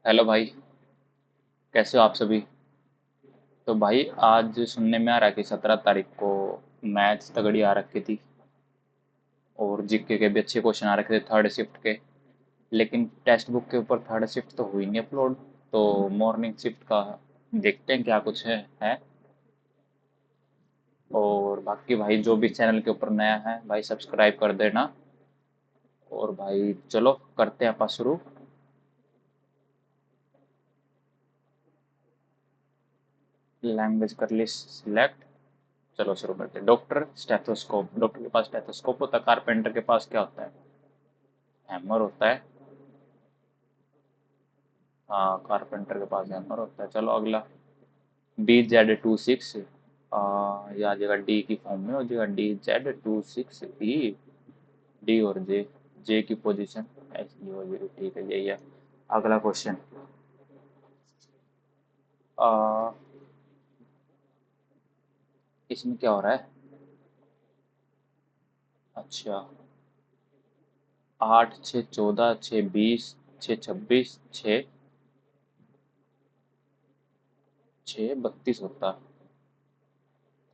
Hello भाई। कैसे हो आप सभी। तो भाई आज सुनने में आ रहा है कि 17 तारीख को मैथ्स तगड़ी आ रखी थी और जीके के भी अच्छे क्वेश्चन आ रखे थे थर्ड शिफ्ट के। लेकिन टेक्स्ट बुक के ऊपर थर्ड शिफ्ट तो हुई नहीं अपलोड। तो मॉर्निंग शिफ्ट का देखते हैं क्या कुछ है। और बाकी भाई जो भी चैनल के ऊपर नया है भाई सब्सक्राइब कर देना। और भाई चलो करते हैं अपन शुरू। लैंग्वेज कर ली सिलेक्ट। चलो शुरू करते हैं। डॉक्टर स्टेथोस्कोप, डॉक्टर के पास स्टेथोस्कोप होता है, कारपेंटर के पास क्या होता है? हैमर होता है। हाँ, कारपेंटर के पास हैमर होता है। चलो अगला। DZ26। ये आ जाएगा डी की फॉर्म में, हो जाएगा DZ26 ई। डी और जे, जे की पोजीशन ऐसी हो जाएगी। ठीक है, यही है। अगला क्वेश्चन। इसमें क्या हो रहा है? अच्छा, 8 6 14 6 20 6 26 6 32 होता। तो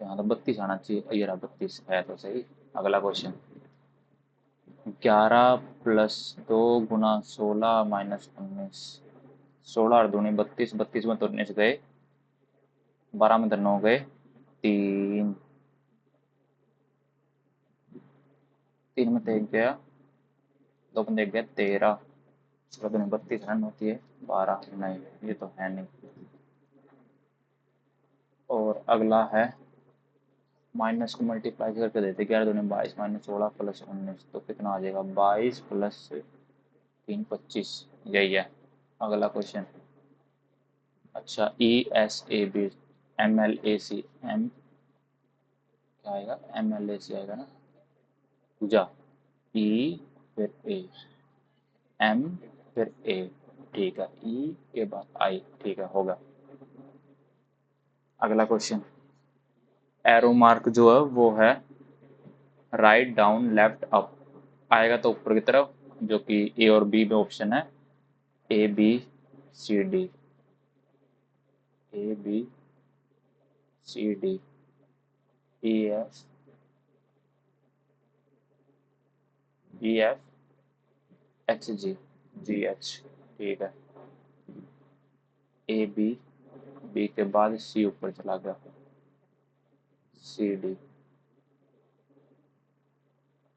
यहाँ तो 32 आना चाहिए, ये रहा 32 है तो सही। अगला क्वेश्चन। 11 + 2 × 16 - 19। 16 और 2 32, 32 में तो 19 गए, 12 में तो 9 गए, 3, 3 में तो 1 गया, 2 में तो 1 गया, 13। 16 × 2 = 32 रन होती है। 12 नहीं, ये तो है नहीं। और अगला है, माइनस को मल्टीप्लाई करके देते, 11 × 2 = 22 -16 + 19, तो कितना आ जाएगा? 22 + 3 25। यही है। अगला क्वेश्चन। अच्छा, ESAB, MLAC, एम क्या आएगा? MLAC आएगा ना। पूजा। ई फिर ए, एम फिर ए। ठीक है, ई के बाद आई। ठीक है, होगा। अगला क्वेश्चन। एरो मार्क जो है वो है राइट डाउन लेफ्ट अप। आएगा तो ऊपर की तरफ, जो कि ए और बी में ऑप्शन है। ABCD, ABCD, EFGH। ठीक है। AB, बी के बाद सी ऊपर चला गया, CD,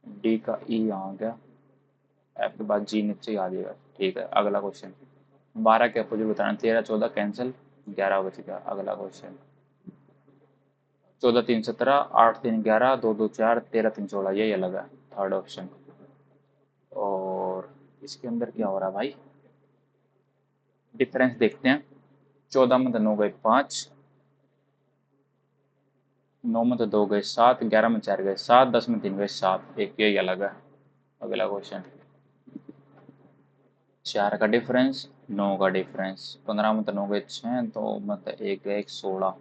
डी का ई आ गया, एफ के बाद जी नीचे ही आ जाएगा। ठीक है, अगला क्वेश्चन। 12 के अपोजिट बताना। 13 14 कैंसिल, 11 बच गया। अगला क्वेश्चन। 14 3 17, 8 3 11, 2 2 4, 13 3 16, यही अलग है। Third option. और इसके अंदर क्या हो रहा है भाई? डिफरेंस देखते हैं। 14 में तो 9 गए 5, 9 में तो 2 गए 7, 11 में 4 गए 7, 10 में 3 गए 7, एक यही अलग है। अगला क्वेश्चन। 4 का डिफरेंस, 9 का डिफरेंस, 15 में तो 9 गए 6, 2 में तो 1 गए 1 16।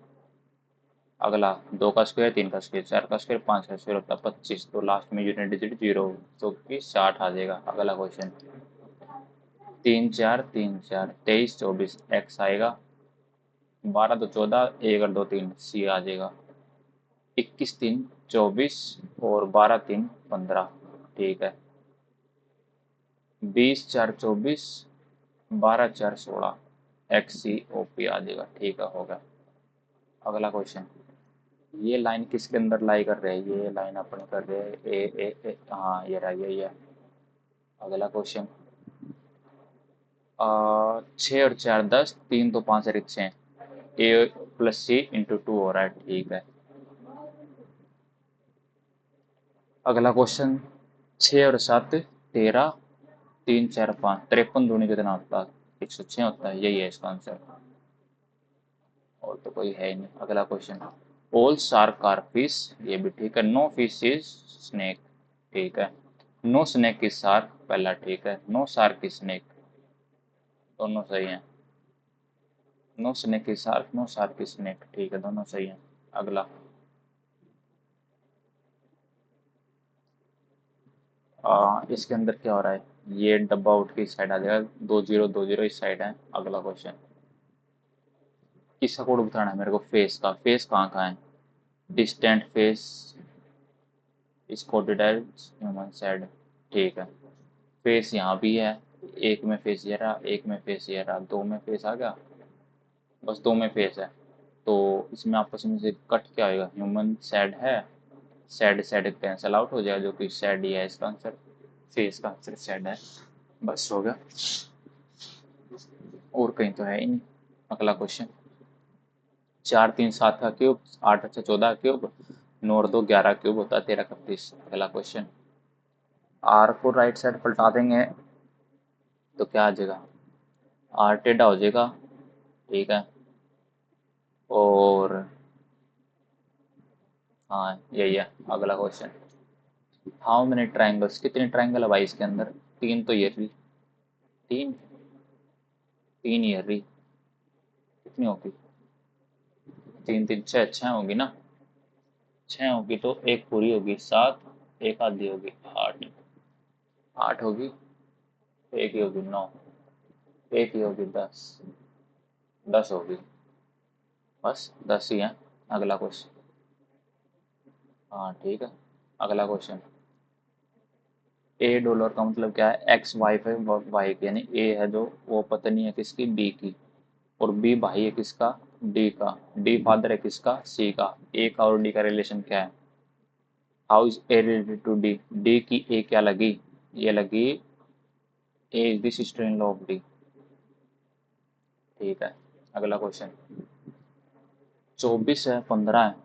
अगला। 2 का स्क्वायर, 3 का स्क्वायर, 4 का स्क्वायर, 5 का स्क्वायर होता है 25, तो लास्ट में यूनिट डिजिट 0, तो कि 60 आ जाएगा। अगला क्वेश्चन। 3 4 3 4, 23 24, एक्स आएगा। 12 2 14, 1 और 2 3, सी आ जाएगा। 21 3 24 और 12 3 15। ठीक है। 20 4 24, 12 4 16, XCOP आ जाएगा। ठीक है, होगा। अगला क्वेश्चन। ये लाइन किसके अंदर लाई कर रहे हैं? ये लाइन अपन कर रहे हैं ए, हाँ ये रहा, यही है। अगला क्वेश्चन। 6 और 4 10, 3 तो 5 और 6, A + C × 2 हो रहा है। ठीक है। अगला क्वेश्चन। 6 और 7 13, 3 4 5, 53 दूनी कितना होता है? 106 होता है। यही है इसका आंसर, और तो कोई है ही नहीं। अगला question. All shark are fish, ये भी ठीक है। No fish is snake. ठीक है। नो स्नेक इज शार्क, पहला ठीक है। नो शार्क इज स्नेक, दोनों सही हैं। No snake is shark, no shark is snake, ठीक है, दोनों सही हैं। अगला। इसके अंदर क्या हो रहा है? ये डब्बा आउट की साइड आ जाएगा, 2020 इस साइड है। अगला क्वेश्चन, किसका कोड बताना है मेरे को, फेस का। फेस कहाँ कहाँ है, distant face is coded as human side, ठीक है। फेस यहाँ भी है, एक में फेस ये रहा, एक में फेस ये रहा, दो में फेस आ गया, बस दो में फेस है। तो इसमें आपस में से कट क्या होगा, ह्यूमन सैड है, सैड सैड कैंसल आउट हो जाएगा, जो कि सैड ही है इसका आंसर, फेस का आंसर सैड है। बस हो गया, और कहीं तो है ही नहीं। अगला क्वेश्चन, 4 3 7 का क्यूब, 8 अच्छा 14 क्यूब, 9 और 2 11 क्यूब होता है 13 का 30। अगला क्वेश्चन, आर को राइट साइड पलटा देंगे तो क्या आ जाएगा, आर टेढ़ा हो जाएगा, ठीक है। और हाँ यही है। अगला क्वेश्चन, हाउ मेनी ट्राइंगल्स, कितने ट्राइंगल है भाई इसके अंदर, तीन तो ये रही, तीन, तीन ये रही, कितनी होगी, तीन तीन छः, छः होगी ना, छः होगी तो एक पूरी होगी 7, एक आधी होगी 8, 8 होगी, एक ही होगी 9, एक ही होगी 10, 10 होगी, बस 10 ही है। अगला क्वेश्चन, हाँ ठीक है। अगला क्वेश्चन, $A का मतलब क्या है, एक्स वाइफ है, वाई की, यानी ए है जो वो पत्नी है किसकी, बी की, और बी भाई है किसका, डी का, डी फादर है किसका, सी का। ए का और डी का रिलेशन क्या है, how is A related to D, D की ए क्या लगी, ये लगी, A is the sister in law of D, ठीक है। अगला क्वेश्चन, 24 है 15 है,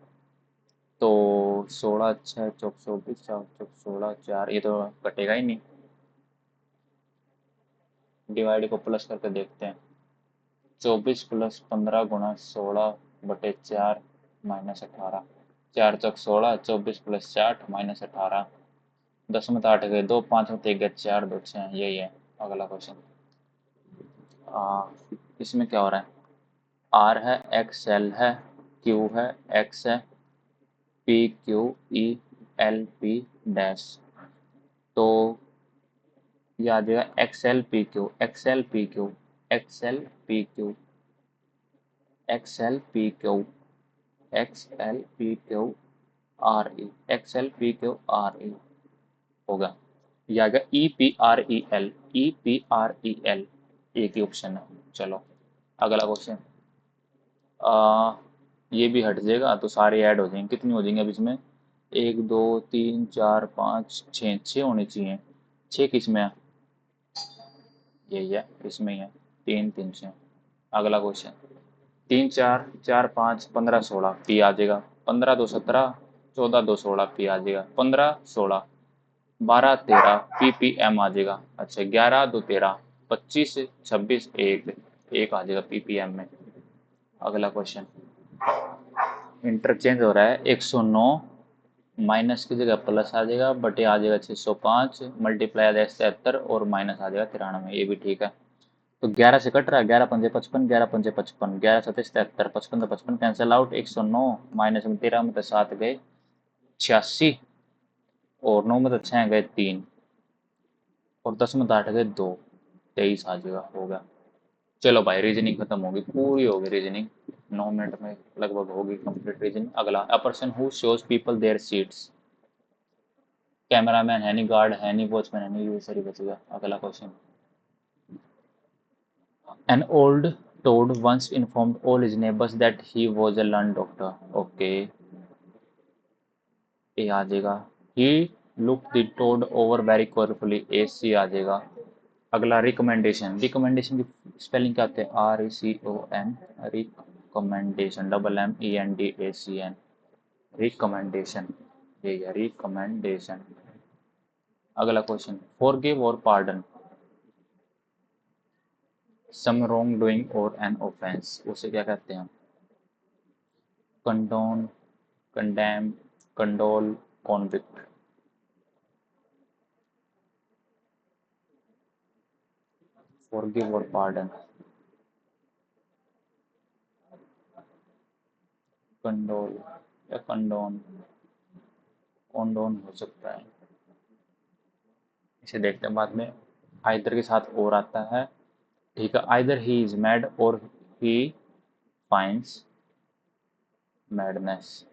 तो 16 6 चौक 24, 4 चौक 16, 4, ये तो कटेगा ही नहीं, डिवाइड को प्लस करके देखते हैं, 24 प्लस 15 गुणा 16/4 -18, 4 चौक 16, 24 प्लस 60 -18, 10 में तो 8 गए, 2 5 में 1 गए, 4 2 6, यही है। अगला क्वेश्चन, इसमें क्या हो रहा है, आर है, एक्स एल है, क्यू है, एक्स है, P Q E L P dash, तो ये आ जाएगा XL P Q, XL P Q, XL P Q, XL P Q, XL P Q R E, XL P Q R E होगा। ये आ गया E P R E L, E P R E L, एक ही option है। चलो अगला question, ये भी हट जाएगा तो सारे ऐड हो जाएंगे, कितनी हो जाएंगे अब इसमें, 1 2 3 4 5 6, 6 होने चाहिए, 6 किस में है, यही है इसमें ही है, 3 3 6। अगला क्वेश्चन, 3 4 4 5 15 16 पी आ जाएगा, 15 2 17, 14 2 16 पी आ जाएगा, 15 16 12 13 पी पी एम आ जाएगा। अच्छा 11 2 13, 25 26 1, एक आ जाएगा पी पी एम में। अगला क्वेश्चन, इंटरचेंज हो रहा है, 109 माइनस की जगह प्लस आ जाएगा, बटे आ जाएगा 605, मल्टीप्लाई आ जाएगा 77 और माइनस आ जाएगा 93, ये भी ठीक है। तो 11 से कट रहा है, 11 पंजे 55, 11 पंजे 55, 11 सत्ते 77, 55 तो 55 कैंसिल आउट, 109 माइनस में 13 में तो 7 गए 86, और 9 में तो 6 गए 3, और 10 में तो 8 गए 2, 23 आ जाएगा, हो गया। चलो भाई रीजनिंग खत्म होगी, पूरी होगी रीजनिंग, 9 मिनट में लगभग होगी कंप्लीट रीजनिंग। अगला, a person who shows people there seats, cameraman है नहीं, गार्ड है नहीं, वॉचमैन है नहीं, ये सही बचेगा। अगला question, an old toad once informed all his neighbors that he was a learned doctor, okay, A आ जाएगा। He look the toad over very carefully, A C आ जाएगा। अगला रिकमेंडेशन, रिकमेंडेशन की स्पेलिंग क्या होते हैं, R E C O N, recommendation, double M E N D A C N, recommendation, ये है रिकमेंडेशन। अगला क्वेश्चन, फॉरगिव और पार्डन, सम रॉन्ग डूइंग और एन ऑफेंस, उसे क्या कहते हैं, condone, condemn, condole, convict. Forgive और पार्डन, कंडोल या कंडोन, कॉन्डोन हो सकता है, इसे देखते हैं बाद में। आइदर के साथ और आता है, ठीक है। आइदर ही इज मैड और he finds madness.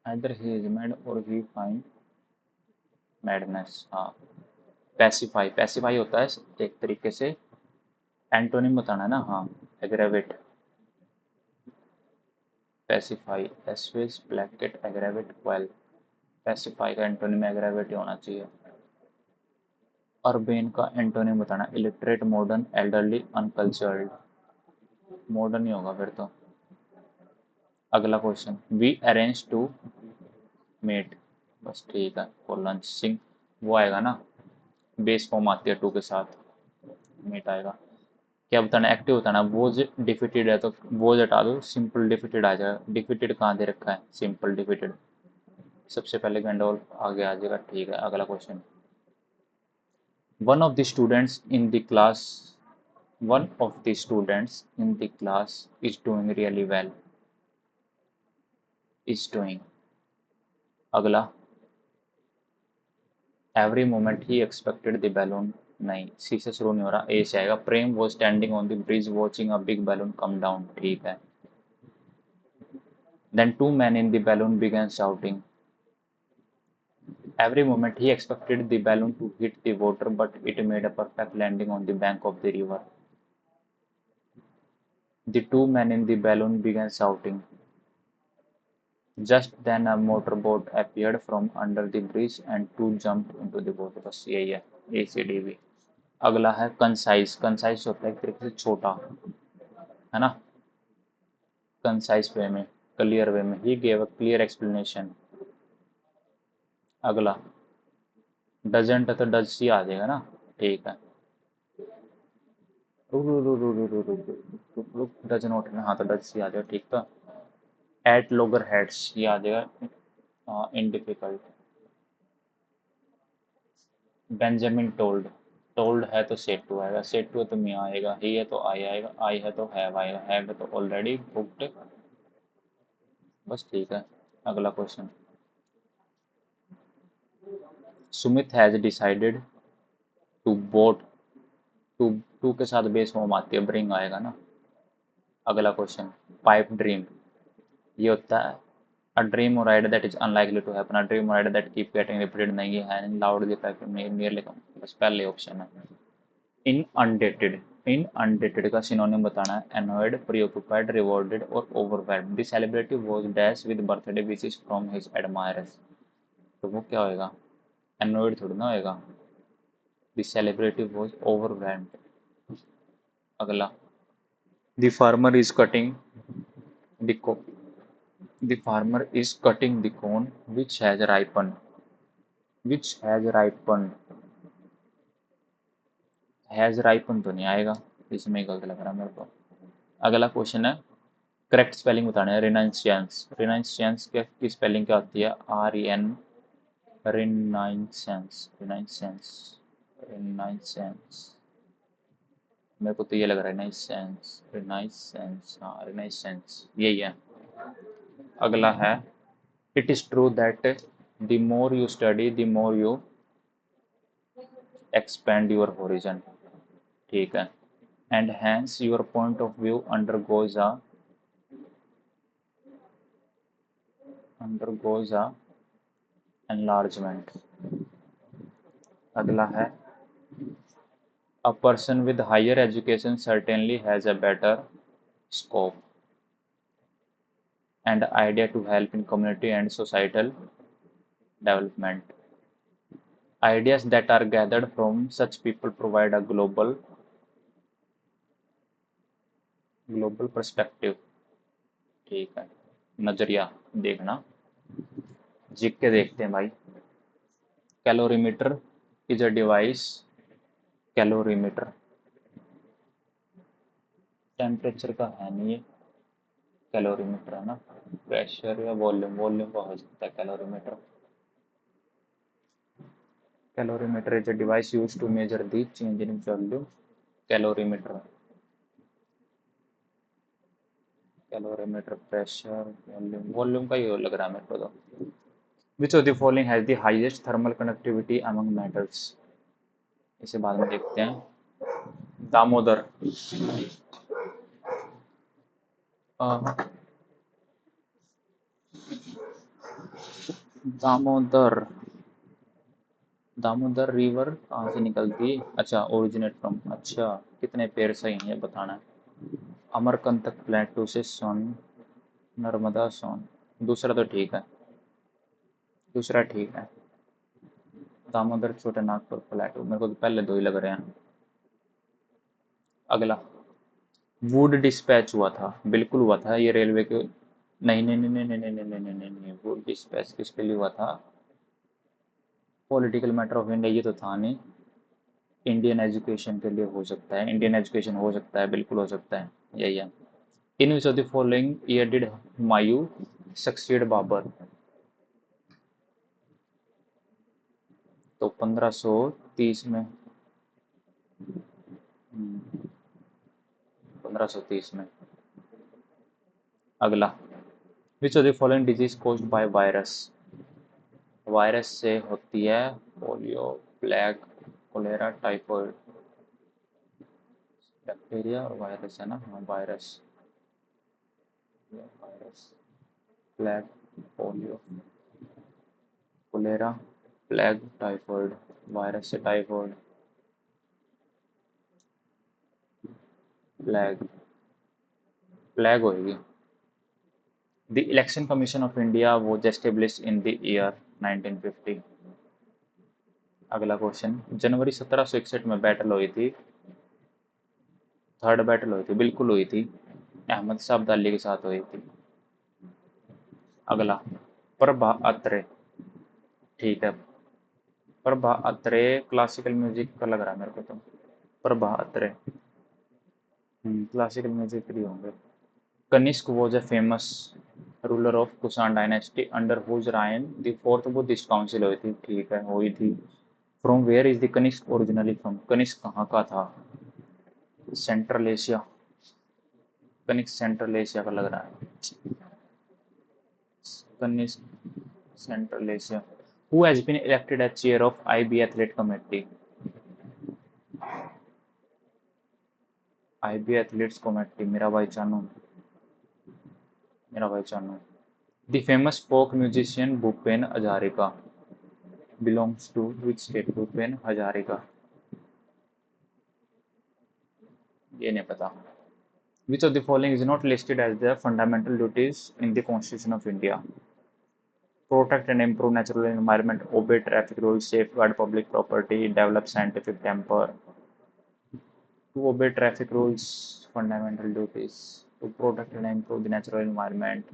Either he is mad और ही फाइंड मैडनेस। हाँ, पैसिफाई, पैसिफाई होता है एक तरीके से, एंटोनिम बताना है ना। हाँ, aggravate, pacify, assuage, placate, aggravate, quell. Pacify का एंटोनिम एग्रेवेट ही होना चाहिए। अर्बेन का एंटोनिम बताना, illiterate, modern, elderly, uncultured. Modern ही होगा फिर तो। अगला question, we arrange to met, बस ठीक है, फॉर लंच, सिंग, वो आएगा ना, बेस फॉर्म आती है टू के साथ, मेट आएगा। क्या बताना, एक्टिव बताना, वोज डिफिटेड है तो वोज हटा दो, सिंपल डिफिटेड आ जाएगा। डिफिटेड कहाँ दे रखा है, सिंपल डिफिटेड, सबसे पहले गंडोल आगे आ जाएगा, ठीक है। अगला question, one of the students in the class, one of the students in the class is doing really well, is doing. अगला, every moment he expected the balloon, नहीं, सी से शुरू नहीं हो रहा, ए से आएगा। Prem was standing on the bridge watching a big balloon come down, ठीक है। Then two man in the balloon began shouting, every moment he expected the balloon to hit the water, but it made a perfect landing on the bank of the river. The two men in the balloon began shouting. Just then a motorboat appeared from under the bridge and two jumped into the water. बस यही है, ACDB। अगला है concise, concise होता है एक तरीके से छोटा, है ना, कंसाइज वे में, क्लियर वे में, he gave a clear explanation. अगला, डजेंट है तो डज सी आ जाएगा ना, ठीक है। डज नॉट में, हाँ तो डज सी आ जाएगा, ठीक था। एट लोगर हेड्स ये आ जाएगा, इन डिफिकल्ट। बेंजामिन टोल्ड, टोल्ड है तो सेट टू आएगा, सेट टू है तो मियाँ आएगा, ही है तो आई आएगा, आई है तो हैव आएगा, हैव है तो ऑलरेडी बुक्ड, बस ठीक है। अगला question, Sumit has decided to vote, to, to के साथ बेस फॉर्म आती है, ब्रिंग आएगा ना। अगला क्वेश्चन, पाइप ड्रीम, ये होता है a dream or ride that is unlikely to happen, a dream or ride that keep getting repeated, नहीं है लाउडली फैक्ट नियरली कम, बस पहले ऑप्शन है। इन अनडेटेड, इन अनडेटेड का सिनोनिम बताना है, एनॉयड, प्रीऑक्युपाइड, रिवॉर्डेड और overwhelmed. The celebrity was dash with birthday wishes from his admirers, तो वो क्या होएगा, एनॉयड थोड़ी ना होएगा, द सेलिब्रिटी वाज ओवरवेल्म्ड। अगला, the farmer is cutting the the farmer is cutting the corn which has ripen, which has ripen, has ripen तो नहीं आएगा, इसमें गलत लग रहा है मेरे को। अगला क्वेश्चन है, करेक्ट स्पेलिंग बताना है, रिनाइंसेंस, रिनाइंसेंस की स्पेलिंग क्या होती है, REN, रिनाइंसेंस, रिनाइंसेंस, रिनाइंसेंस, मेरे को तो ये लग रहा है रिनाइंसेंस, रिनाइंसेंस, हाँ रिनाइंसेंस यही है। अगला है, it is true that the more you study the more you expand your horizon, ठीक है। And hence your point of view undergoes a enlargement। अगला है, a person with higher education certainly has a better scope and idea to help in community and societal development। Ideas that are gathered from such people provide a global perspective, ठीक है, नजरिया देखना। जीक के देखते हैं भाई, calorimeter is a device, calorimeter temperature का है नहीं है, कैलोरीमीटर है ना, प्रेशर या वॉल्यूम, वॉल्यूम का हो सकता है calorimeter. Calorimeter is a device used to measure the change in value, calorimeter, calorimeter, pressure, volume, volume का ही लग रहा है मेरे को तो। Which of the following has the highest thermal conductivity among metals? इसे बाद में देखते हैं। दामोदर, दामोदर, दामोदर रिवर कहाँ से निकलती है? अच्छा, ओरिजिनेट फ्रॉम, अच्छा कितने पेड़ सही हैं ये बताना है। अमरकंटक प्लेटू से सोन, नर्मदा सोन, दूसरा तो ठीक है, दूसरा ठीक है। दामोदर छोटे नागपुर प्लेटू, मेरे को तो पहले दो ही लग रहे हैं। अगला, वुड डिस्पैच हुआ था, बिल्कुल हुआ था ये रेलवे के। नहीं नहीं नहीं नहीं नहीं नहीं नहीं नहीं नहीं नहीं, वुड डिस्पैच किसके लिए हुआ था? पॉलिटिकल मैटर ऑफ इंडिया, ये तो था नहीं। इंडियन एजुकेशन के लिए हो सकता है, इंडियन एजुकेशन हो सकता है, बिल्कुल हो सकता है, यही है। In which of the following year did Humayun succeed Babur? तो 1530 में, 1530 में। अगला, which of the following disease caused by virus? Virus से होती है polio, plague, cholera, typhoid. Bacteria और वायरस है ना, हाँ virus, virus, plague, polio, cholera, plague, typhoid. Virus से टाइफाइड, प्लेग, प्लेग होगी। The election commission of India वो एस्टेब्लिश इन द ईयर 1950। अगला क्वेश्चन, जनवरी 1761 में बैटल हुई थी, थर्ड बैटल हुई थी, बिल्कुल हुई थी, अहमद शाह अब्दाली के साथ हुई थी। अगला, प्रभा अत्रे, ठीक है, प्रभा अत्रे क्लासिकल म्यूजिक का लग रहा है मेरे को तो। प्रभा अत्रे, क्लासिकल म्यूजिक के लिए होंगे। Kanishka was a famous ruler of Kushan dynasty under whose reign the fourth Buddhist council हुई थी, ठीक है हुई थी। From where is the Kanishka originally from? Kanishka कहाँ का था? Central Asia, Kanishka central Asia का लग रहा है। Kanishka central Asia. Who has been elected as chair of IB athlete committee? IB athletes committee, Mirabai Chanu, Mirabai Chanu. The famous folk musician Bhupen Hazarika belongs to which state? Bhupen Hazarika, ये नहीं पता। Which of the following is not listed as the fundamental duties in the Constitution of India? Protect and improve natural environment, obey traffic rules, safeguard public property, develop scientific temper. To obey traffic rules, fundamental duties. To protect and improve the natural environment,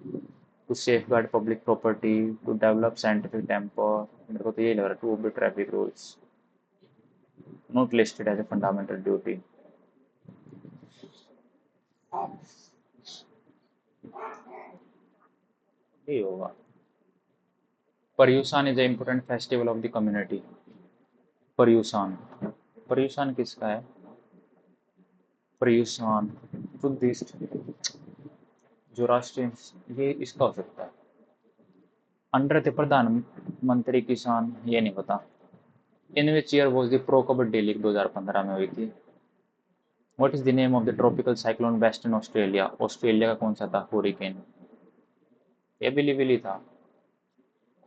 to safeguard public property, to develop scientific temper. मेरे को तो ये लग रहा है, to obey traffic rules, not listed as a fundamental duty. ये होगा। Paryushan is a important festival of the community. Paryushan, Paryushan किसका है? पर्यूषण बुद्धिस्ट, जोरास्ट्रियन, ये इसका हो सकता है। अंडर द प्रधानमंत्री किसान, ये नहीं पता। In which year was the pro kabaddi league? 2015 में हुई थी। What is the name of the tropical cyclone western Australia? Australia का कौन सा था? हुरिकेन, ये बिली बिली था।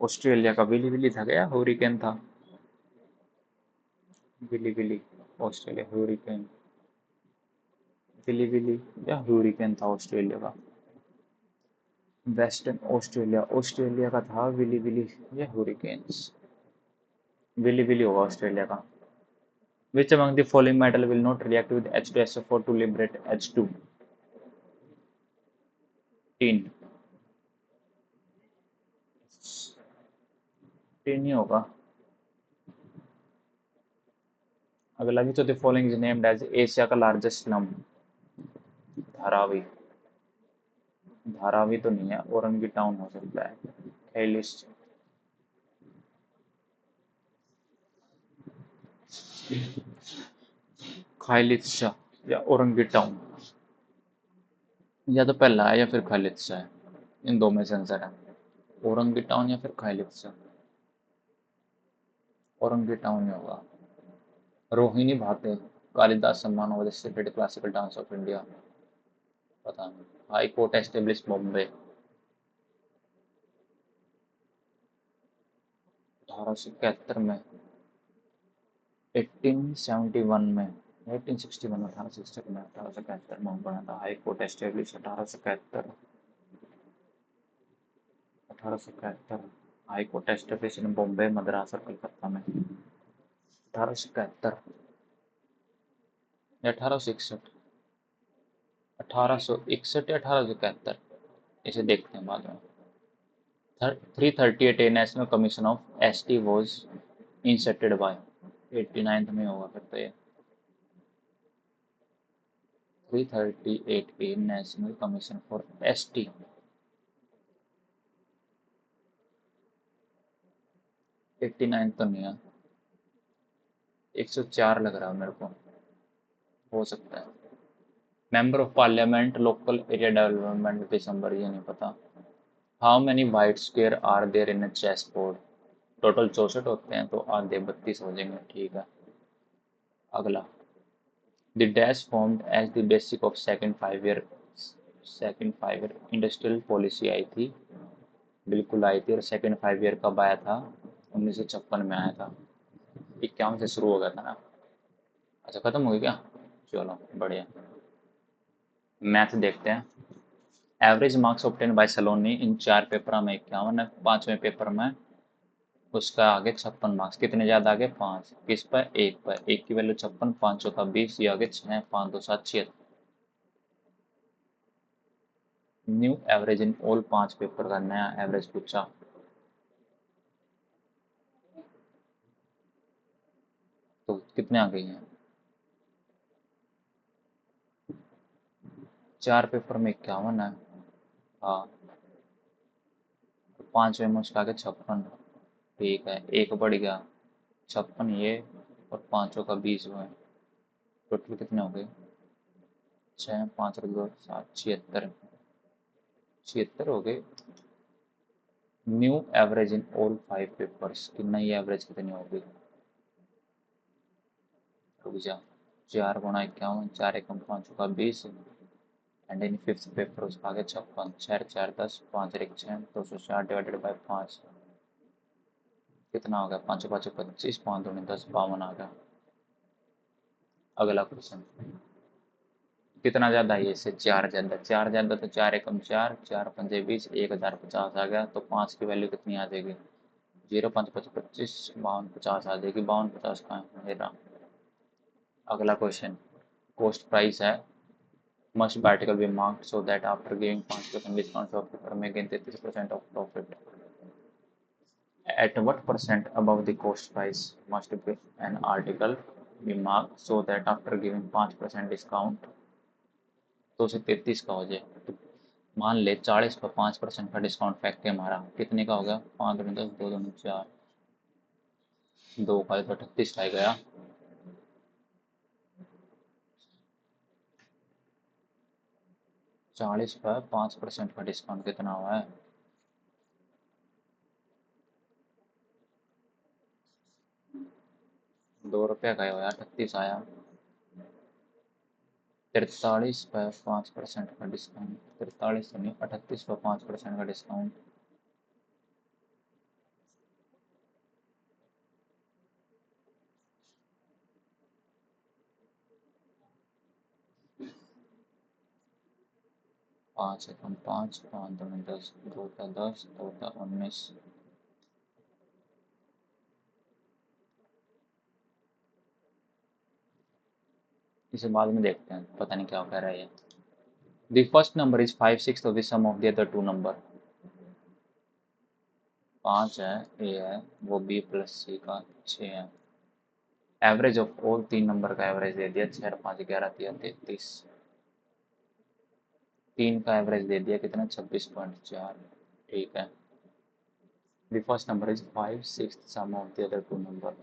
ऑस्ट्रेलिया का बिली बिली था क्या हुरिकेन था? बिली बिली, ऑस्ट्रेलिया हुरिकेन, बिली बिली या हुरिकेन था ऑस्ट्रेलिया का? वेस्टर्न ऑस्ट्रेलिया, ऑस्ट्रेलिया का था विली विली या हुरिकेन्स? विली विली होगा ऑस्ट्रेलिया का। Which among the following metal will not react with H2SO4 to liberate H2? Tin, tin नहीं होगा। अगला, which of the following is named as Asia का largest slum? Dharavi, Dharavi तो नहीं है, औरंगी टाउन हो सकता है। खैलिश, खाइलित्सा या औरंगी टाउन, या तो पहला है या फिर खालित्सा है, इन दो में से आंसर है। औरंगी टाउन या फिर खालित्सा। औरंगी टाउन में होगा। रोहिणी भाटे कालिदास सम्मान award celebrated classical dance of India, पता नहीं। हाई कोर्ट एस्टेब्लिश बॉम्बे 1871 में, 1871 में, 1861 में, 1861 में, 1871 में बना था high court establish 1871, 1871 high court establish in Bombay Madras और कलकत्ता में 1871 या 1861, 1861 या 1871, इसे देखते हैं बाद में। 338 A national commission of ST was inserted by, 89th में होगा फिर तो ये। 338 A national commission for ST, 89 तो नहीं है, 104 लग रहा है मेरे को, हो सकता है। Member of parliament local area development दिसंबर, ये नहीं पता। How many white square are there in chess board, total 64 होते हैं तो आधे 32 हो जाएंगे, ठीक है। अगला, the dash formed as the basic of second 5 year industrial policy आई थी, बिल्कुल आई थी। और सेकंड 5 ईयर कब आया था? 1956 में आया था। 51 से शुरू हो गया था ना। अच्छा खत्म हो गया क्या? चलो बढ़िया। मैथ देखते हैं। एवरेज मार्क्स ऑब्टेन बाय सलोनी इन 4 पेपर में 51 है, 5वें पेपर में उसका आगे 56 मार्क्स, कितने ज़्यादा आगे? 5, किस पर? 1 पर, 1 की वैल्यू 56, 5 का 20, ये आगे 6, 5 2 7 76। New average in all 5 paper का नया एवरेज पूछा, तो कितने आ गई हैं? 4 पेपर में 51 है, हाँ। 5वें में उसका आगे 56, ठीक है, एक बढ़ गया, 56 ये, और 5 का 20 हुआ है, टोटल कितने हो गए? 6, 5 और 2 7, 76, 76 हो गए। New average in all 5 papers की नई एवरेज कितनी होगी? रुक जा, 4 गुणा 51, 4 एकम 5 का 20, एंड इन फिफ्थ पेपर उसका आगे 56, 6 4 10, 5 1 6, 260 डिवाइडेड बाई 5, कितना हो गया? 5 5 25, 5 दूनी 10, 52 आ गया। अगला क्वेश्चन, कितना ज्यादा है? इससे 4 ज्यादा, 4 ज्यादा तो 4 एकम 4, 4 पंजे 20, 1050 आ गया, तो 5 की वैल्यू कितनी आ जाएगी? 0 5 5 25, 52 50 आ जाएगी, 52 50 का है मेरा। अगला क्वेश्चन, कॉस्ट प्राइस है, must by article be marked so that after giving 5% discount shopkeeper may gain 33% of profit. At what percent above the cost price must be an article be marked so that after giving 5% discount तो उसे 33 का हो जाए? तो मान ले 40 पर 5% का डिस्काउंट फेंक के हमारा कितने का हो गया? 5 दूनी 10, 2 दूनी 4, 2 का तो 38 का गया। चालीस पर 5% का डिस्काउंट कितना हुआ है? 2 रुपये का हुआ, 38 आया। 43 पर 5% का डिस्काउंट, 43 नहीं, 38 पर 5% का डिस्काउंट, पाँच एकम 5, 5 दूनी 10, 2 का 10, 2 का 19। इसे बाद में देखते हैं, पता नहीं क्या कह रहा है ये। The first number is 5 6 of the sum of the other 2 number. 5 है, ए है, वो बी प्लस सी का 6 है। एवरेज ऑफ ऑल 3 नंबर का एवरेज दे दिया, 6 5 11 3 33। 3 का एवरेज दे दिया कितना? 26.4, ठीक है। The first number is 5 6 sum of the other 2 number.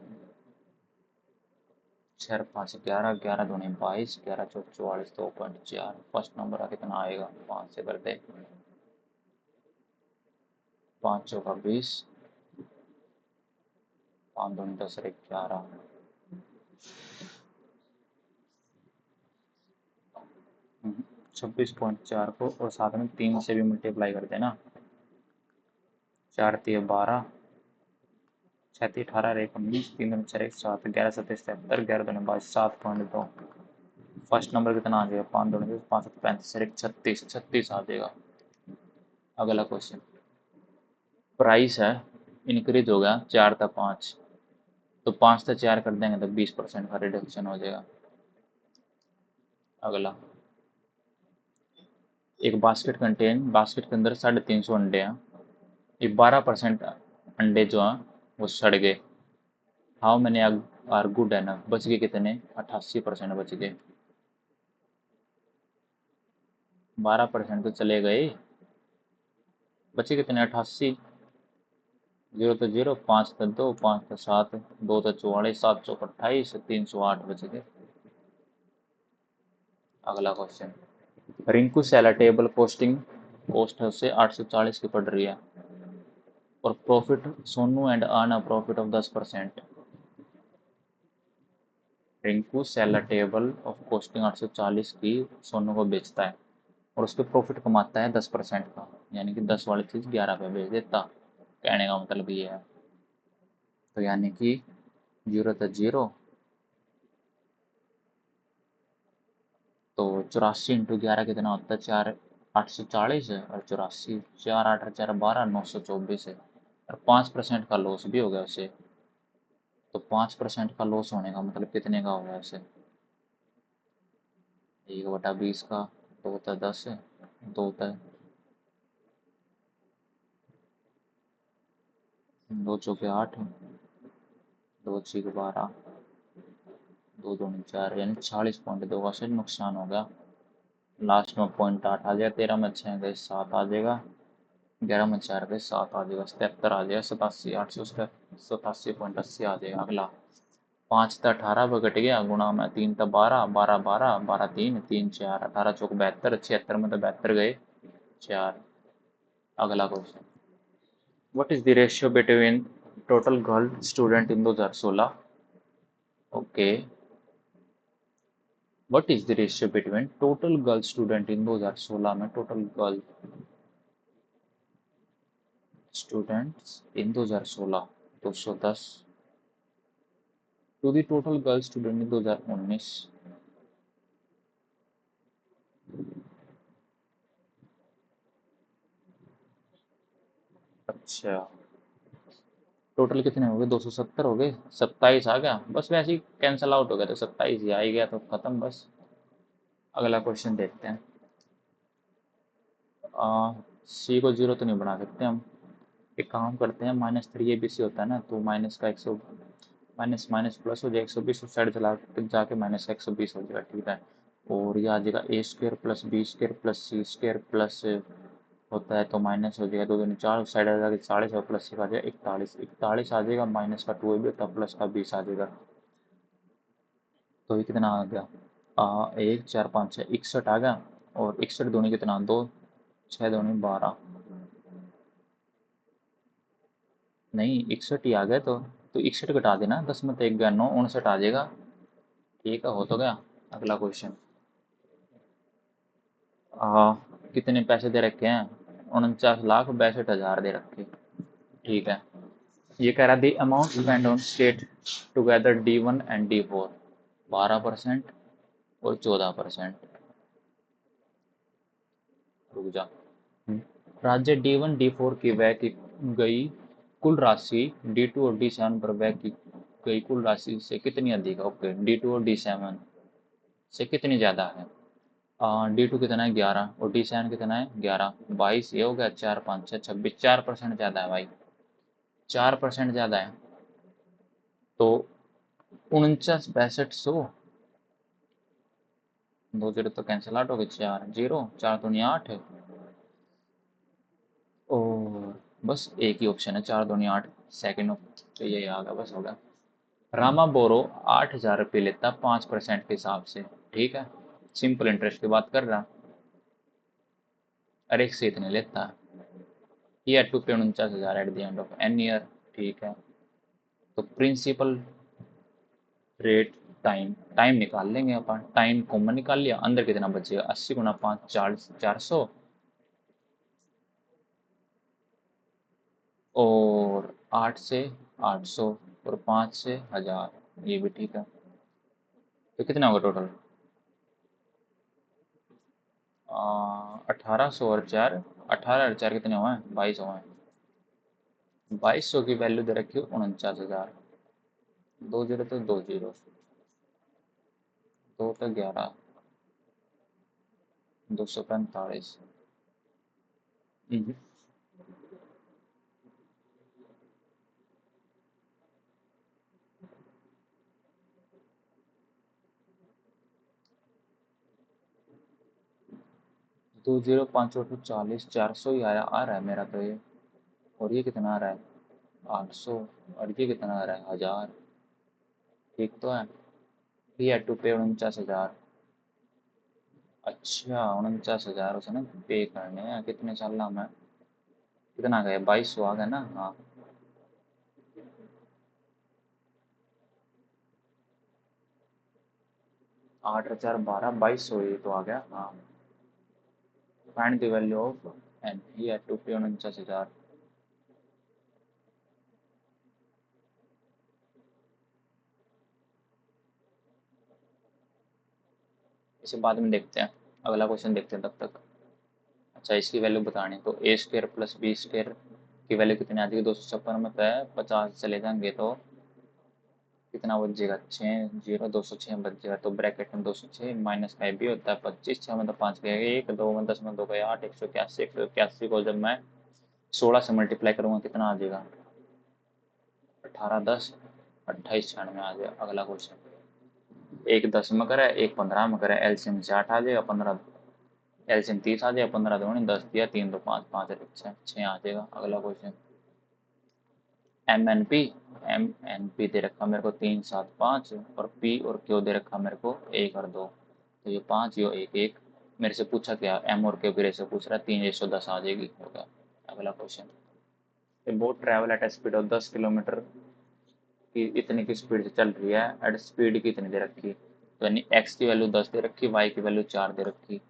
6 5 11, 11 दूनी 22, 11 चौक 44, 2.4। फर्स्ट नंबर का कितना आएगा? 5 से करते, 5 चौका 20, 5 दूनी 10 और 11, 26.4 को और साथ में 3 से भी मल्टीप्लाई कर देना। 4 3 12, 6 3 18, 1 19, 3 दूनी 4 1 7, 11 7 77, 11 दूनी 22, 7.2। फर्स्ट नंबर कितना आ जाएगा? 5 दूनी 5 7 35 और 1 36, 36 आ जाएगा। अगला क्वेश्चन, प्राइस है इंक्रीज हो गया 4 था 5, तो 5 था 4 कर देंगे तो 20% का रिडक्शन हो जाएगा। अगला, एक बास्केट के अंदर 350 अंडे हैं, ये 12% अंडे जो हैं वो सड़ गए। हाउ मैंने आर गुड एनफ, बच गए कितने? 88% बच गए। 12% तो चले गए, बचे कितने? 88। 0 तो 0, 5 तो 2, 5 तो 7, 2 तो 44, 7 चौक 28, 308 बच गए। अगला क्वेश्चन, रिंकू सेलाटेबल कॉस्ट से 840 की पड़ रही है और profit Sonu and earn a profit of 10%। Rinku sells a table of costing 840 की सोनू को बेचता है और उस पर प्रॉफिट कमाता है 10% का, यानी कि 10 वाली चीज़ 11 पे बेच देता। कहने का मतलब ये है। तो यानी कि 0 तो 0, तो 84 इंटू 11 कितना होता है? 4 840 है और 84 4 8 4 12 924 है और 5% का लॉस भी हो गया उसे। तो 5% का लॉस होने का मतलब कितने का होगा उसे? 1/20 का, 2 होता है 10 है, 2 होता है 2 चौके 8, 2 छीक 12, 2 दूनी 4, यानी 40.2 का से नुकसान हो गया। लास्ट में 0.8 आ जाएगा, 13 में 6 गए 7 आ जाएगा, 11 में 4 गए 7 आ जाएगा, 77 आ जाएगा, 87 8 से 87.80 आ जाएगा। अगला, 5 था 18 पर कट गया, गुणा में 3 था 12, 12 12, 12 3, 3 4, 18 चौक 72, 76 में तो 72 गए 4। अगला question, what is the ratio between total girl student in 2016? Okay, what is the ratio between total girl student in 2016 में total girl students in 2016 210 to the total girl student in 2019। अच्छा, टोटल कितने हो गए? 270 हो गए, 27 आ गया, बस वैसे ही कैंसिल आउट हो गया तो 27 ही आ ही गया तो खत्म बस। अगला क्वेश्चन देखते हैं। सी को 0 तो नहीं बना सकते हम, एक काम करते हैं, -3 ABC होता है ना, तो माइनस का 100 माइनस माइनस प्लस हो जाएगा 120, उस साइड चला जाके माइनस का 120 हो जाएगा, ठीक है। और ये आ जाएगा A² plus B² plus C² plus होता है तो माइनस हो जाएगा 2 दूनी 4, उस साइड आ जाएगा 40 और प्लस 1 आ जाएगा 41, 41 आ जाएगा, माइनस का 2 भी होता है, प्लस का 20 आ जाएगा। तो ये कितना आ गया? 1 4 5 6 61 आ गया, और 61 दूनी कितना? 2, 6 दूनी 12, नहीं 61 ही आ गया तो 61 घटा देना, 10 में तो 1 गया 9, 59 आ जाएगा। ठीक है, हो तो गया। अगला क्वेश्चन, कितने पैसे दे रखे हैं? 49,62,000 दे रखे, ठीक है। ये कह रहा the amount spend on state together D1 and D4, 12% और 14%। रुक जा, राज्य D1 D4 की व्यय की गई कुल राशि D2 और D7 पर व्यय की गई कुल राशि से कितनी अधिक है? ओके, D2 और D7 से कितनी ज़्यादा है? D2 कितना है? 11, और D7 कितना है? 11, 22, ये हो गया 4 5 6 26, 4% ज़्यादा है भाई, 4% ज़्यादा है। तो 49 62 2 0 तो कैंसिल आउट हो गए, 4 0, 4 दूनी 8, और बस एक ही ऑप्शन है 4 दूनी 8, सेकेंड, तो यही आ गया, बस हो गया। रामा बोरो 8,000 रुपये लेता 5% के हिसाब से, ठीक है, सिंपल इंटरेस्ट की बात कर रहा, और एक से इतने लेता, ही had to pay 49,000 at the end of an year, ठीक है। तो प्रिंसिपल रेट टाइम टाइम निकाल लेंगे अपन। टाइम कॉमन निकाल लिया, अंदर कितना बचेगा, 80 × 5 400, और 8 से 800, और 5 से 1000, ये भी ठीक है। तो कितना होगा टोटल, 1800 और 4, 18 और 4 कितने हुए हैं, 22 हुए हैं। 2200 की वैल्यू दे रखी है 49,000, 2 जीरो तो 2 जीरो, 2 तो 11, 245। 2 0 5 8 40, 400 ही आया आ रहा है मेरा तो ये। और ये कितना आ रहा है, 800, और ये कितना आ रहा है, 1000। ठीक तो है। ही हैड टू पे 49,000। अच्छा, 49,000 उसने पे करने हैं, कितने साल में, कितना आ गया, 2200 आ गया ना, हाँ। 8 और 4 12, 2200 ये तो आ गया, हाँ। Find the value of n, he had to pay 49,000। इसे बाद में देखते हैं, अगला क्वेश्चन देखते हैं तब तक। अच्छा, इसकी वैल्यू बतानी, तो ए स्क्र प्लस बी स्क्र की वैल्यू कितनी आ जाएगी, 256 में तो है, 50 चले जाएंगे तो कितना बच जाएगा, 6 0, 206 बच जाएगा। तो ब्रैकेट में 206 माइनस का भी होता है 25, 6 में तो 5 गया, 1 2 में 10 में 2 गया 8, 181, 181 को जब मैं 16 से मल्टीप्लाई करूंगा कितना आ जाएगा, 18 10 28 96 आ जाएगा। अगला क्वेश्चन, एक 10 में करे, एक 15 में करे, एलसीएम से 8 आ जाएगा, 15 एलसीएम 30 आ जाएगा, 15 दूनी 10 दिया, 3 2 5 5 6 आ जाएगा। अगला question, M N P, M N P दे रखा मेरे को 3 7 5, और पी और क्यू दे रखा मेरे को 1 और 2। तो ये 5 ये 1 1, मेरे से पूछा क्या, एम और क्यू की रेशो पूछ रहा है, 3:10 आ जाएगी, होगा। अगला question, A boat travel at speed of 10 kilometre की, इतनी की स्पीड से चल रही है, एट स्पीड की इतनी दे रखी, तो यानी एक्स की वैल्यू 10 दे रखी, वाई की वैल्यू 4 दे रखी,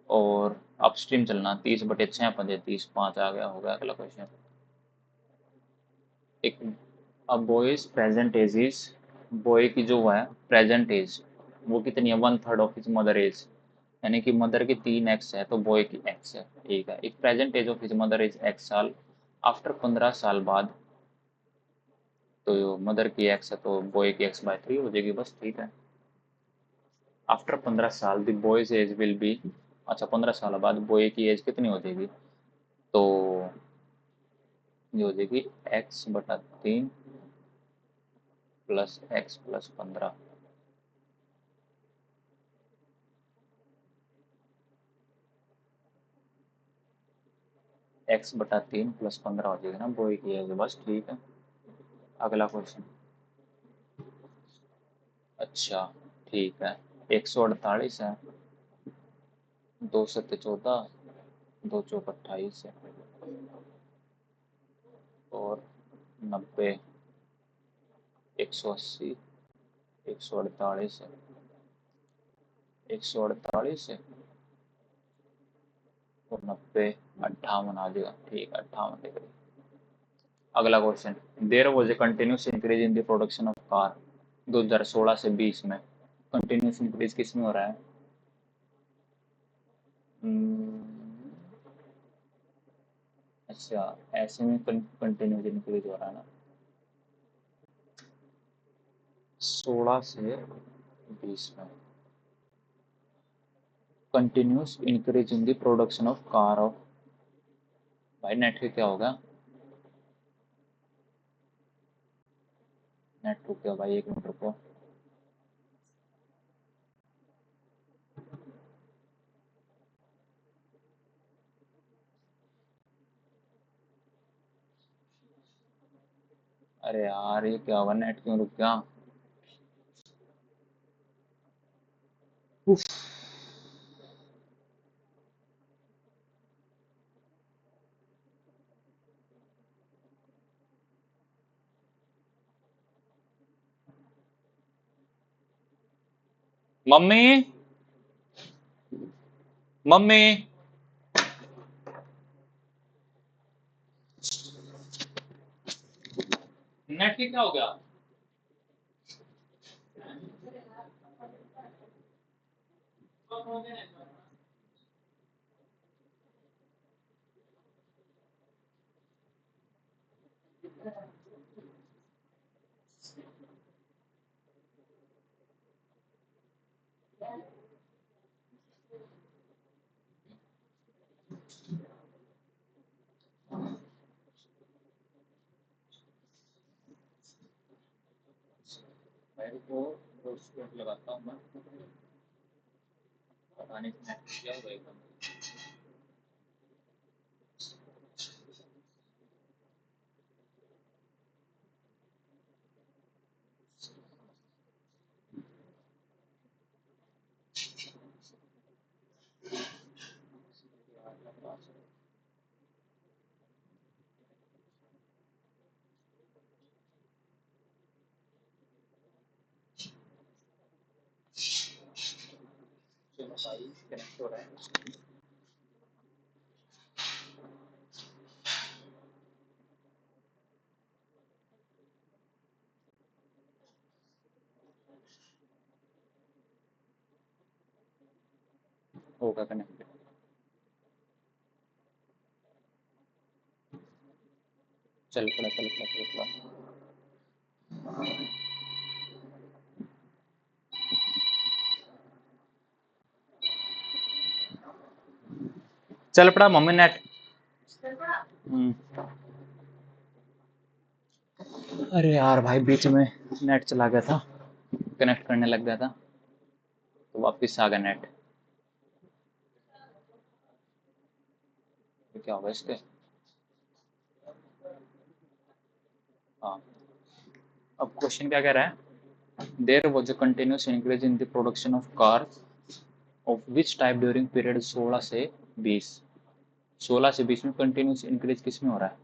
और अपस्ट्रीम चलना 30/6 पंजे 30, 5 आ गया, होगा। अगला क्वेश्चन, एक अब boys present age is, boy की जो है प्रेजेंट एज वो कितनी है, 1/3 ऑफ हिज मदर एज, यानी कि मदर की 3x है तो बॉय की x है, ठीक है। एक present age of his mother is x साल, आफ्टर 15 साल बाद, तो मदर की x है तो बॉय की x/3 हो जाएगी, बस, ठीक है। आफ्टर 15 साल the boys age will be, अच्छा 15 साल बाद बॉय की एज कितनी हो जाएगी, तो ये हो जाएगी x/3 plus x+15। x/3 plus 15 हो जाएगी ना बॉय की एज, बस, ठीक है। अगला क्वेश्चन, अच्छा, ठीक है। 148 है, 2 7 14, 2 चौक 28 है, और 90, 180, 148 है, 148 है, और 90, 58 आ जाएगा, ठीक है, 58 डिग्री। अगला question, there was a continuous increase in the production of car, 2016 से 20 में कंटिन्यूस इंक्रीज किस में हो रहा है, हम्म, अच्छा, ऐसे में कंटिन्यूस इंक्रीज हो रहा है ना, 16 से 20 में continuous increase in the production of car of, भाई नेट के क्या होगा, नेट रुक गया भाई, 1 मिनट रुको। अरे यार ये क्या होगा, नेट क्यों रुक गया, उफ। मम्मी, मम्मी, नेट की क्या हो गया? मेरे को हॉटस्पॉट लगाता हूँ मैं, पता नहीं नेट क्या हुआ एकदम। चलो भाई कनेक्ट हो रहा है। होगा कनेक्ट। चल पड़ा चल पड़ा चल पड़ा। चल पड़ा मम्मी नेट। अरे यार भाई बीच में नेट चला गया था, कनेक्ट करने लग गया था तो वापस आ गया नेट। तो क्या होगा इसके? हाँ, अब क्वेश्चन क्या कह रहा है? There was a continuous increase in the production of car of which type during period 16 से 20। 16 से 20 में कंटिन्यूस इंक्रीज किस में हो रहा है?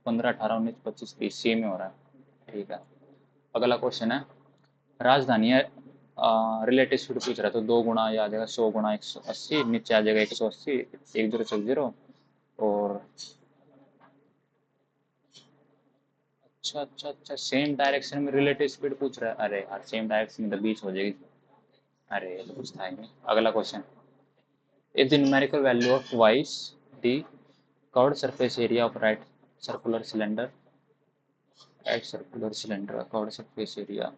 15, 18, 19, 25, 30 सी में हो रहा है। ठीक है, अगला क्वेश्चन है, राजधानी रिलेटिव स्पीड पूछ रहा है तो 2 गुना ये आ जाएगा 100 गुना 180, नीचे आ जाएगा 180, 1060। और अच्छा अच्छा अच्छा, सेम डायरेक्शन में रिलेटिव स्पीड पूछ रहा है। अरे यार सेम डायरेक्शन में तो 20 हो जाएगी। अरे ये तो कुछ था ही नहीं। अगला question, if the numerical value of vice the curved surface area of circular cylinder right circular cylinder curved surface area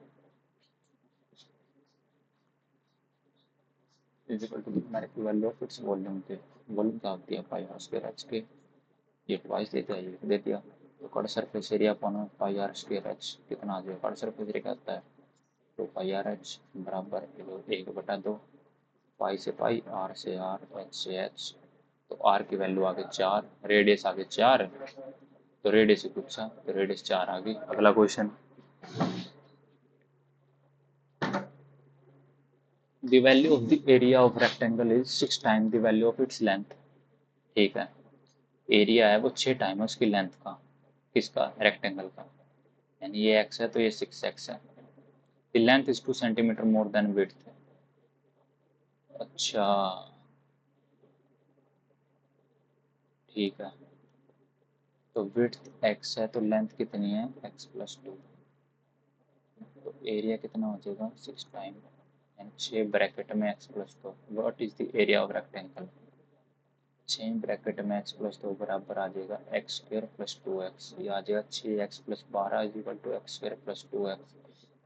is equal to the numerical value of its volume के। वॉल्यूम क्या होती है? पाई आर स्क्वायर एच के। ये twice देते हैं, ये दे दिया। तो curved surface area upon pi r square h कितना आ जाएगा? कर्व्ड सरफेस एरिया क्या होता है? तो पाई आर एच बराबर 1/2 पाई से पाई, आर से आर, एच से एच। तो आर की वैल्यू आ गई 4, रेडियस आ गई 4, तो रेडियस ही पूछा तो रेडियस 4 आ गई। अगला question, the value of the area of rectangle is 6 time the value of its length. ठीक है, एरिया है वो 6 टाइम है उसकी लेंथ का। किसका? रेक्टेंगल का। यानी ये x है तो ये 6x है। The length is 2 centimetre more than width. अच्छा, ठीक है, तो विड्थ x है तो लेंथ कितनी है? x+2। तो एरिया कितना हो जाएगा? 6 टाइम एंड 6 ब्रैकेट में x+2। What is the area of rectangle? 6 bracket में x+2 बराबर आ जाएगा x² + 2x। ये आ जाएगा 6x+12 is equal to x² + 2x।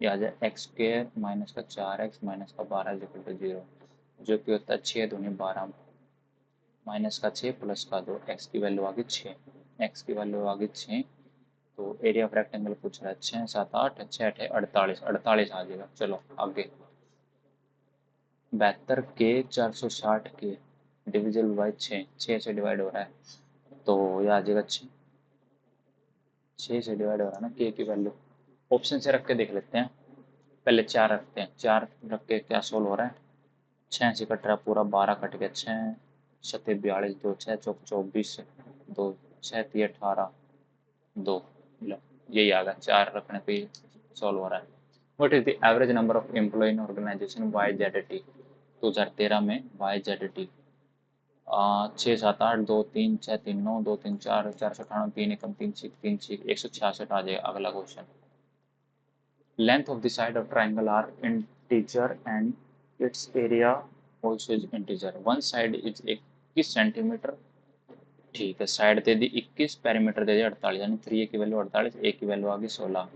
ये आ जाएगा x² माइनस का 4x माइनस का 12 इज इक्वल टू 0, जो कि होता है 6 दूनी 12 माइनस का 6 प्लस का 2। x की वैल्यू आ गई 6, x की वैल्यू आ गई 6। तो एरिया ऑफ रेक्टेंगल पूछ रहा है 6 7 8 6 8 48, 48 आ जाएगा। चलो आगे, 72 के 460 के डिविजल बाई 6, 6 से डिवाइड हो रहा है तो ये आ जाएगा 6, 6 से डिवाइड हो रहा है ना के की वैल्यू। ऑप्शन से रख के देख लेते हैं, पहले 4 रखते हैं, 4 रख के क्या सोल्व हो रहा है? 6 से कट रहा पूरा, 12 कट गया, 6 सत्ते 42, 2 6 चौक 24, 2 6 3 18, 2। लो यही आ गया, 4 रखने पे सोल्व हो रहा है। What is the average number of employ in organization Y Z T 2013 में वाई जेड टी 6 7 8 2 3 6 3 9 2 3 4 498 3 एकम 3 6 166 आ जाएगा। अगला question, length of the side of triangle are integer and its area also is integer. One side is 21 centimetre, ठीक है, side दे दी 21, perimeter दे दी 48, यानी 3 की value 48, ए की value आ गई 16,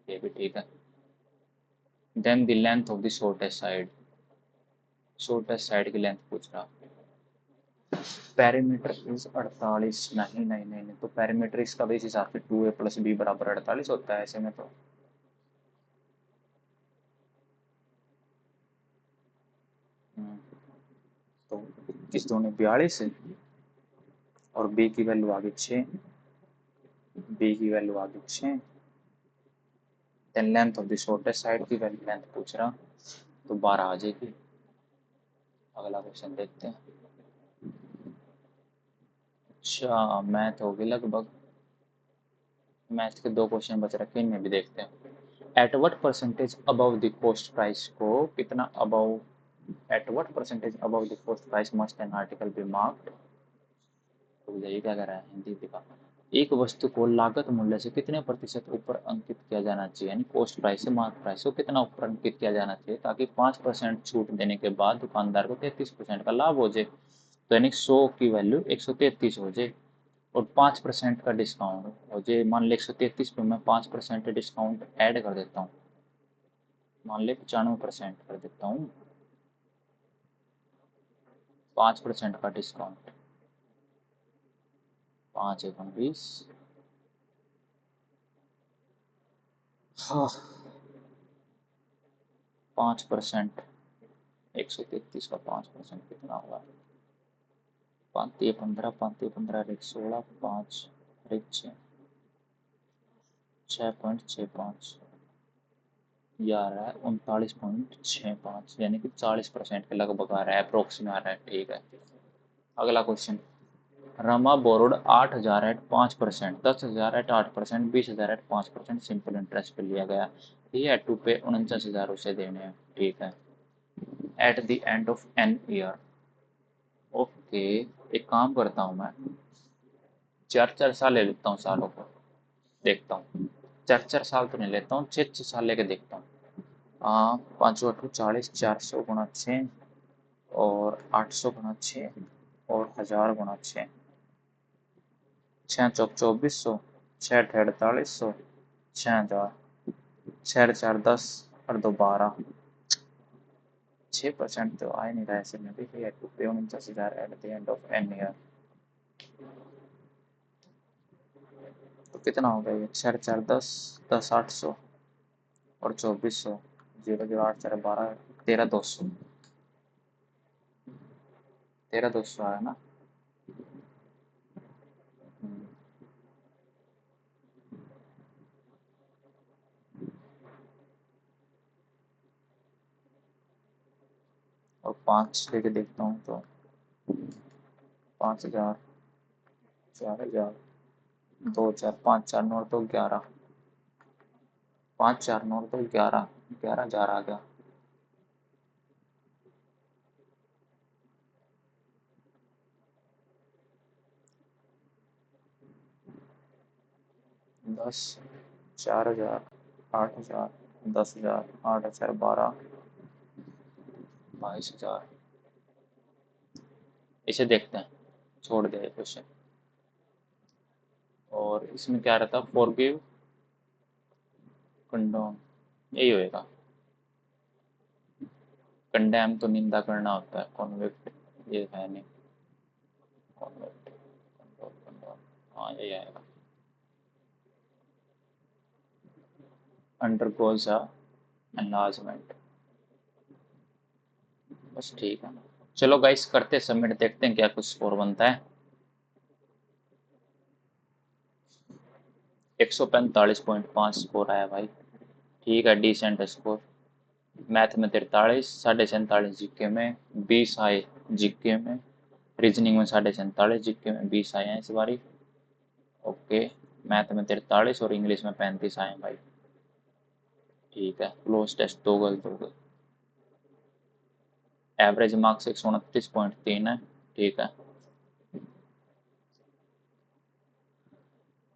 ये भी ठीक है। Then the length of the shortest side, shortest side की लेंथ पूछ रहा, पेरीमीटर इज 48, नहीं नहीं नहीं नहीं, तो पेरीमीटर इसका भी इस हिसाब से 2a + b बराबर 48 होता है ऐसे में, तो तो 21 दूनी 42 और b की वैल्यू आ गई 6, b की वैल्यू आ गई 6। Then length of the shortest side की वैल्यू लेंथ पूछ रहा, तो 12 आ जाएगी। अगला क्वेश्चन देखते हैं। अच्छा, मैथ हो गई लगभग, मैथ के 2 क्वेश्चन बच रखे, इनमें भी देखते हैं। At what percentage above the cost price को कितना above, at what percentage above the cost price must an article B marked, तो ये क्या कह रहा है हिंदी दिखा, एक वस्तु को लागत मूल्य से कितने प्रतिशत ऊपर अंकित किया जाना चाहिए, यानी कॉस्ट प्राइस से मार्क प्राइस को कितना ऊपर अंकित किया जाना चाहिए ताकि 5% छूट देने के बाद दुकानदार को 33% का लाभ हो जाए। तो यानी 100 की वैल्यू 133 हो जाए और 5% का डिस्काउंट हो जाए। मान लो 133 पे मैं 5% डिस्काउंट ऐड कर देता हूँ, मान ले 95% कर देता हूँ, 5% का डिस्काउंट, 5 एकम 20, हाँ 5%, 133 का 5% कितना होगा, 5 15 5 15 एक 16, 5 एक 6, 6.65, ये आ रहा है 39.65, यानी कि 40% के लगभग आ रहा है, अप्रोक्स में आ रहा है, ठीक है। अगला question, Rama borrowed 8,000 at 5%, 10,000 at 8%, 20,000 at 5% simple interest पे लिया गया, ये है टू पे 49,000 उसे देने हैं, ठीक है, at the end of an year. Okay, एक काम करता हूँ मैं, 4 4 साल ले लेता हूँ सालों को, देखता हूँ, 4 4 साल तो नहीं लेता हूँ, 6 6 साल लेके देखता हूँ। 5 8 40, 400 × 6 और 800 × 6 और 1000 × 6, 6 चौक 2400, 6 8 4800, 6,000, 6 4 10 और 2 12, 6% तो आ ही नहीं रहा ऐसे में भी, 49,000 at the end of an year, तो कितना हो गया ये, 6 4 10, 10 800 और 2400, 0 0 8 4 12, 13,200, 13,200 आया ना। और 5 लेके देखता हूँ तो 5,000, 4,000, 2,000, 5 4 9 तो 11, 5 4 9 तो 11, 11,000 आ गया। दस, 4,000, 8,000, 10,000, 8,000, 12, 22,000, इसे देखते हैं, छोड़ दे क्वेश्चन। और इसमें क्या रहता, फॉरगिव, कंडोम, यही होएगा, कंडेम तो निंदा करना होता है, कॉन्विक्ट ये है नहीं, कॉन्विक्ट, कंडोम कंडोम, हाँ यही आएगा, अंडरगोज एनलार्जमेंट, बस ठीक है। चलो गाइस करते सबमिट, देखते हैं क्या कुछ स्कोर बनता है। 145.5 स्कोर आया भाई, ठीक है, डिसेंट स्कोर। मैथ में 43, 47.5 जीके में, 20 आए जीके में, रीजनिंग में 47.5, जीके में 20 आए हैं इस बारी। ओके, मैथ में 43 और इंग्लिश में 35 आए हैं भाई, ठीक है, क्लोज टेस्ट 2 गलत हो गए। एवरेज मार्क्स 129.3 है। ठीक है,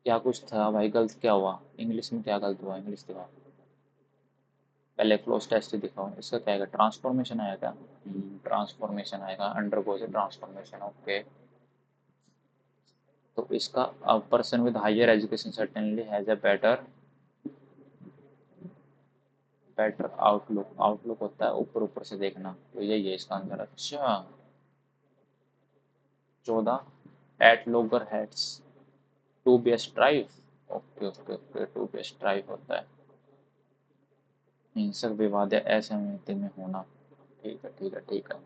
क्या कुछ था भाई, गलत क्या हुआ इंग्लिश में, क्या गलत हुआ इंग्लिश दिखाओ, पहले क्लोज टेस्ट ही दिखाओ। इसका क्या आएगा, ट्रांसफॉर्मेशन आएगा। ट्रांसफॉर्मेशन आएगा, अंडरगोज ट्रांसफॉर्मेशन, ओके। तो इसका a person with higher education certainly has a better better outlook. Outlook होता है ऊपर ऊपर से देखना, तो यही है इसका आंसर। अच्छा, 14 at loggerheads to be strive. Okay okay okay, to be strive होता है हिंसक विवाद या असहमति में होना। ठीक है ठीक है ठीक है।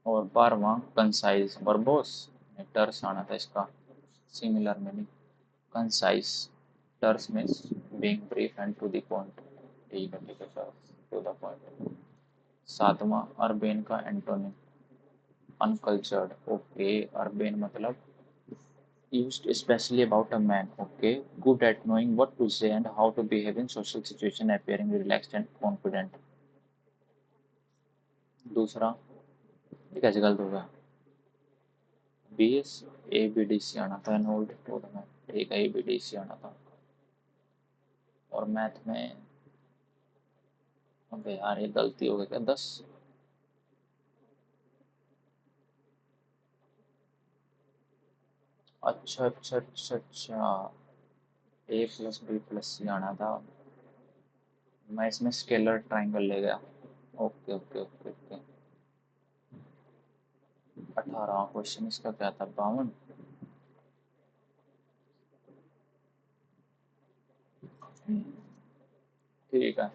और 12वां कंसाइज वर्बोस, टर्स आना था इसका, similar meaning. Concise, terse means being brief and to the point. ठीक है सर, टू द पॉइंट। 7वां अर्बेन का एंटोनिम, अनकल्चर्ड। ओके, अर्बेन मतलब used especially about a man, okay, good at knowing what to say and how to behave in social situation, appearing relaxed and confident। दूसरा, ये कैसे गलत होगा, B S A B D C आना था, एनोल्ड tournament. ठीक है, ए बी डी सी आना था। और मैथ में, अबे यार ये गलती हो गई क्या, 10। अच्छा अच्छा अच्छा अच्छा, A plus B plus C आना था, मैं इसमें स्केलर ट्राइंगल ले गया। Okay okay okay okay. 18वां क्वेश्चन इसका क्या था, 52। ठीक है,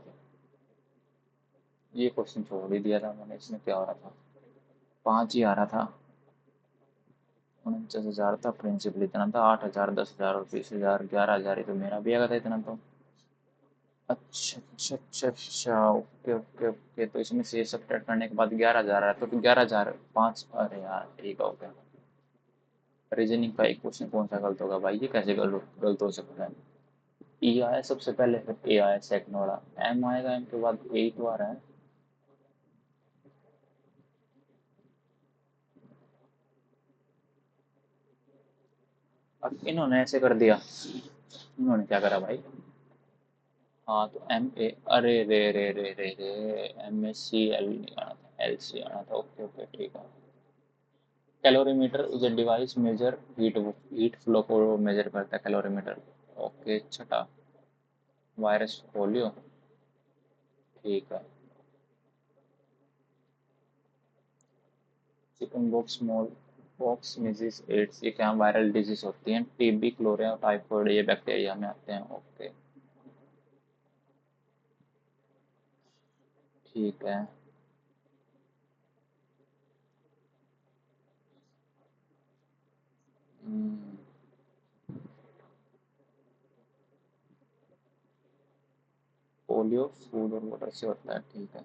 ये क्वेश्चन छोड़ ही दिया था मैंने, इसमें क्या हो रहा था, 5 ही आ रहा था। 49,000 था, प्रिंसिपल इतना था, 8,000, 10,000 और 20,000, 11,000, ये तो मेरा भी आ गया था इतना तो। अच्छा अच्छा अच्छा अच्छा, ओके ओके ओके, तो इसमें से सब्ट्रैक्ट करने के बाद 11,000 आया, तो 11,000 5, अरे यार ठीक है, ओके। रीजनिंग का एक क्वेश्चन कौन सा गलत होगा भाई, ये कैसे गलत गलत हो सकता है। ई आया सबसे पहले, फिर ए आया सेकंड वाला, एम आएगा, एम के बाद ए तो आ रहा है। अब इन्होंने ऐसे कर दिया, इन्होंने क्या करा भाई। हाँ तो एम ए, अरे रे रे रे रे रे, एम एस सी एल नहीं आना था, एल सी आना था, ओके ओके ठीक है। Calorimeter is a device measure heat flow को मेजर करता है कैलोरीमीटर। ओके, छठा वायरस पोलियो। ठीक है, chicken pox, smallpox, measles, AIDS, ये क्या वायरल डिजीज होती हैं। टीबी, क्लोरिया, टाइफाइड ये बैक्टीरिया में आते हैं। ओके ठीक है। हम्म, पोलियो फूड और वाटर से होता है, ठीक है।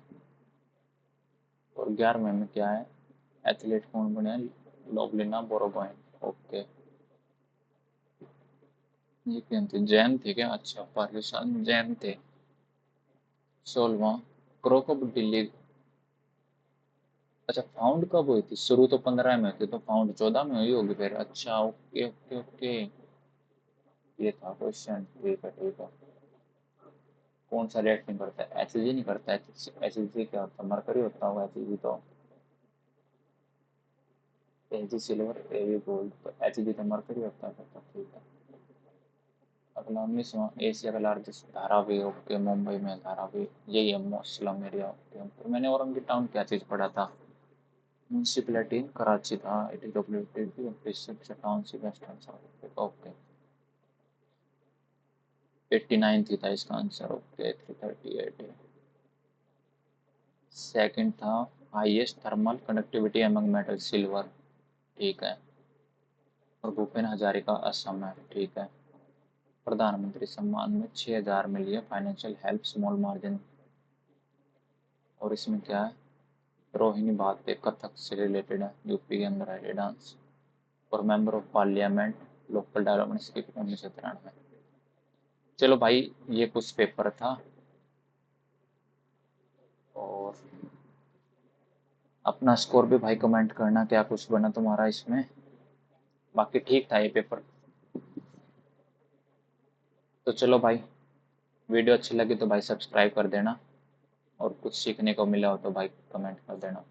और 11वें में क्या है, एथलीट कौन बने, लोबलिना बोरोगोइन। ओके, ये कौन थे, जैन थे क्या, अच्छा पाकिस्तान जैन थे। 16वां क्रोकोडिली, अच्छा फाउंड कब हुई थी, शुरू तो 15 में थी, तो फाउंड 14 में हुई होगी फिर। अच्छा ओके ओके ओके, ये था क्वेश्चन, ठीक है ठीक है। कौन सा रिएक्ट नहीं करता है, एचजी नहीं करता है, एचजी क्या होता है, मरकरी होता होगा एचजी तो। एचजी सिल्वर, एवी गोल्ड, तो एचजी तो मरकरी होता है फिर तो, ठीक है। अगला 19वां एशिया का लार्जेस्ट धारावी, ओके, मुंबई में धारावी, यही है मोस्ट स्लम एरिया, ओके। तो मैंने औरंगी टाउन क्या चीज़ पढ़ा था, म्यूनसिपैलिटी कराची था, it is located township western south, okay. 89 थी था इसका आंसर, ओके, 338। सेकंड था highest thermal conductivity among metal, silver, ठीक है। और भूपेन हजारिका असम है, ठीक है। प्रधानमंत्री सम्मान में 6,000 मिली है, फाइनेंशियल हेल्प स्मॉल मार्जिन। और इसमें क्या है, रोहिणी भाते कथक से रिलेटेड है, यूपी के अंदर है ये डांस। और member of parliament local development scheme 1993। चलो भाई, ये कुछ पेपर था। और अपना स्कोर भी भाई कमेंट करना, क्या कुछ बना तुम्हारा इसमें। बाकी ठीक था ये पेपर। तो चलो भाई, वीडियो अच्छी लगी तो भाई सब्सक्राइब कर देना, और कुछ सीखने को मिला हो तो भाई कमेंट कर देना।